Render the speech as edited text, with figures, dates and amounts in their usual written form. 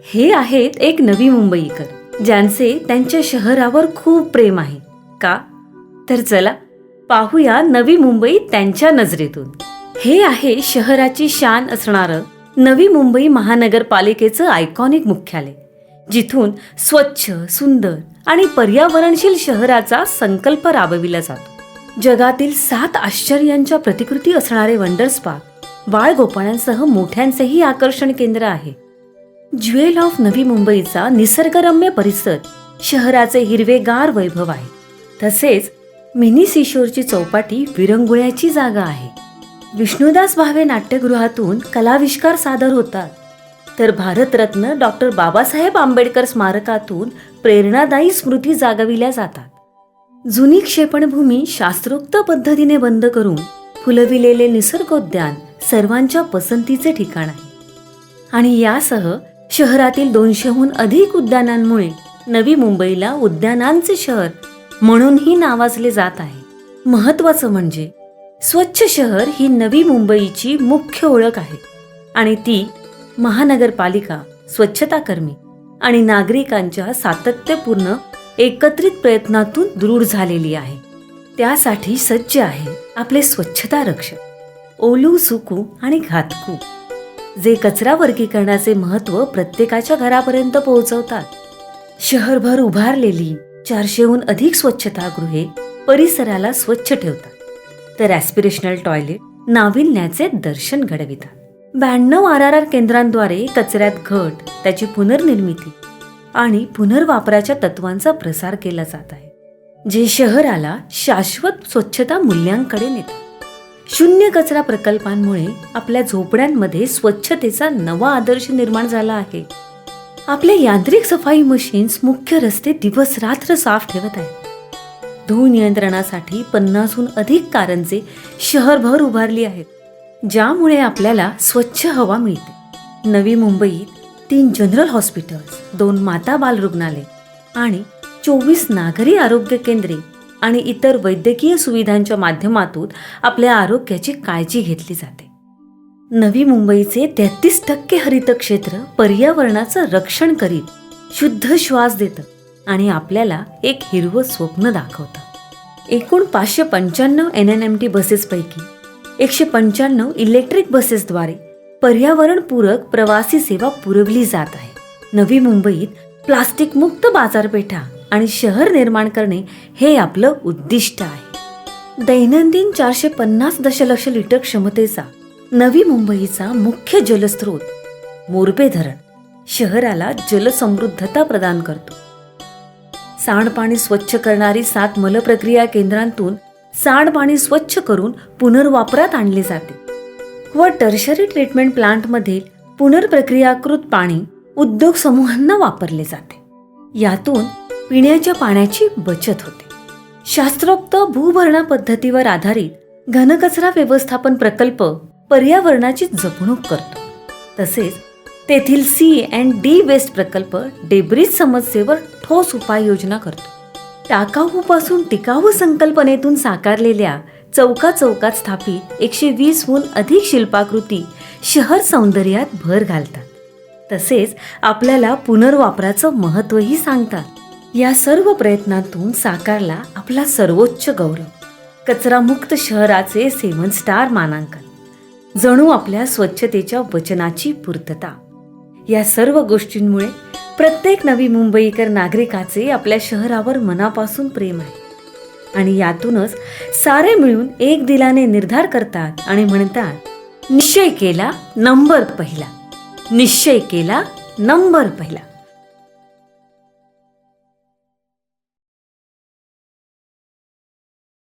हे आहेत एक नवी मुंबईकर ज्यांचे त्यांच्या शहरावर खूप प्रेम आहे. का? तर चला पाहूया नवी मुंबई त्यांच्या नजरेतून. हे आहे शहराची शान असणारं नवी मुंबई महानगरपालिकेचं आयकॉनिक मुख्यालय, जिथून स्वच्छ, सुंदर आणि पर्यावरणशील शहराचा संकल्प राबविला जातो. जगातील 7 आश्चर्यांच्या प्रतिकृती असणारे वंडर्स पार्क बाळगोपाळांसह मोठ्यांचेही आकर्षण केंद्र आहे. ज्वेल ऑफ नवी मुंबईचा निसर्गरम्य परिसर शहराचे हिरवेगार वैभव आहे. तसेच मिनी सीशोरची चौपाटी विरंगुळ्याची जागा आहे. विष्णुदास भावे नाट्यगृहातून कलाविष्कार सादर होतात, तर भारतरत्न डॉक्टर बाबासाहेब आंबेडकर स्मारकातून प्रेरणादायी स्मृती जागविल्या जातात. जुनी क्षेपणभूमी शास्त्रोक्त पद्धतीने बंद करून फुलविलेले निसर्गोद्यान सर्वांच्या पसंतीचे ठिकाण आहे. आणि यासह शहरातील 200हून अधिक उद्यानांमुळे नवी मुंबईला उद्यानांचे शहर म्हणूनही नावाजले जात आहे. महत्वाचं म्हणजे स्वच्छ शहर ही नवी मुंबईची मुख्य ओळख आहे आणि ती महानगरपालिका, स्वच्छताकर्मी आणि नागरिकांच्या सातत्यपूर्ण एकत्रित प्रयत्नातून दृढ झालेली आहे. त्यासाठी सज्ज आहे आपले स्वच्छता रक्षक ओलू, सुकू आणि घातकू, जे कचरा वर्गीकरणाचे महत्त्व प्रत्येकाच्या घरापर्यंत पोहोचवतात. शहरभर उभारलेली 400हून अधिक स्वच्छतागृहे परिसराला स्वच्छ ठेवतात, तर ॲस्पिरेशनल टॉयलेट नाविन्याचे दर्शन घडवितात. 92 RRR केंद्रांद्वारे कचऱ्यात घट, त्याची पुनर्निर्मिती आणि पुनर्वापराच्या तत्वांचा प्रसार केला जात आहे, जे शहराला शाश्वत स्वच्छता मूल्यांकडे नेतात. शून्य कचरा प्रकल्पांमुळे आपल्या झोपड्यांमध्ये स्वच्छतेचा नवा आदर्श निर्माण झाला आहे. आपले यांत्रिक सफाई मशीन्स मुख्य रस्ते दिवस रात्र साफ ठेवत आहेत. धूळ नियंत्रणासाठी 50हून अधिक कारंजे शहरभर उभारली आहेत, ज्यामुळे आपल्याला स्वच्छ हवा मिळते. नवी मुंबईत 3 जनरल हॉस्पिटल्स, 2 माता बाल रुग्णालय आणि 24 नागरी आरोग्य केंद्रे आणि इतर वैद्यकीय सुविधांच्या माध्यमातून आपल्या आरोग्याची काळजी घेतली जाते. नवी मुंबईचे 33% हरित क्षेत्र पर्यावरणाचं रक्षण करीत शुद्ध श्वास देतं आणि आपल्याला एक हिरवं स्वप्न दाखवतं. एकूण 595 NNMT बसेसपैकी 195 इलेक्ट्रिक बसेसद्वारे पर्यावरणपूरक प्रवासी सेवा पुरवली जात आहे. नवी मुंबईत प्लास्टिक मुक्त बाजारपेठा आणि शहर निर्माण करणे हे आपलं उद्दिष्ट आहे. दैनंदिन 450 दशलक्ष लिटर क्षमतेचा नवी मुंबईचा मुख्य जलस्रोत मोरबे धरण शहराला जलसमृद्धता प्रदान करतो. सांडपाणी स्वच्छ करणारी 7 मलप्रक्रिया केंद्रांतून सांडपाणी स्वच्छ करून पुनर्वापरात आणले जाते व टर्शरी ट्रीटमेंट प्लांटमधील पुनर्प्रक्रियाकृत पाणी उद्योग समूहांना वापरले जाते. यातून पिण्याच्या पाण्याची बचत होते. शास्त्रोक्त भूभरणा पद्धतीवर आधारित घनकचरा व्यवस्थापन प्रकल्प पर्यावरणाची जपणूक करतो. तसेच तेथील C&D वेस्ट प्रकल्प डेब्रिज समस्येवर ठोस उपाययोजना करतो. टाकाऊपासून टिकाऊ संकल्पनेतून साकारलेल्या चौकात स्थापित 120हून अधिक शिल्पाकृती शहर सौंदर्यात भर घालतात. तसेच आपल्याला पुनर्वापराचं महत्त्वही सांगतात. या सर्व प्रयत्नातून साकारला आपला सर्वोच्च गौरव, कचरामुक्त शहराचे 7 स्टार मानांकन. जणू आपल्या स्वच्छतेच्या वचनाची पूर्तता. या सर्व गोष्टींमुळे प्रत्येक नवी मुंबईकर नागरिकाचे आपल्या शहरावर मनापासून प्रेम आहे आणि यातूनच सारे मिळून एक दिलाने निर्धार करतात आणि म्हणतात, निश्चय केला नंबर पहिला, निश्चय केला नंबर पहिला.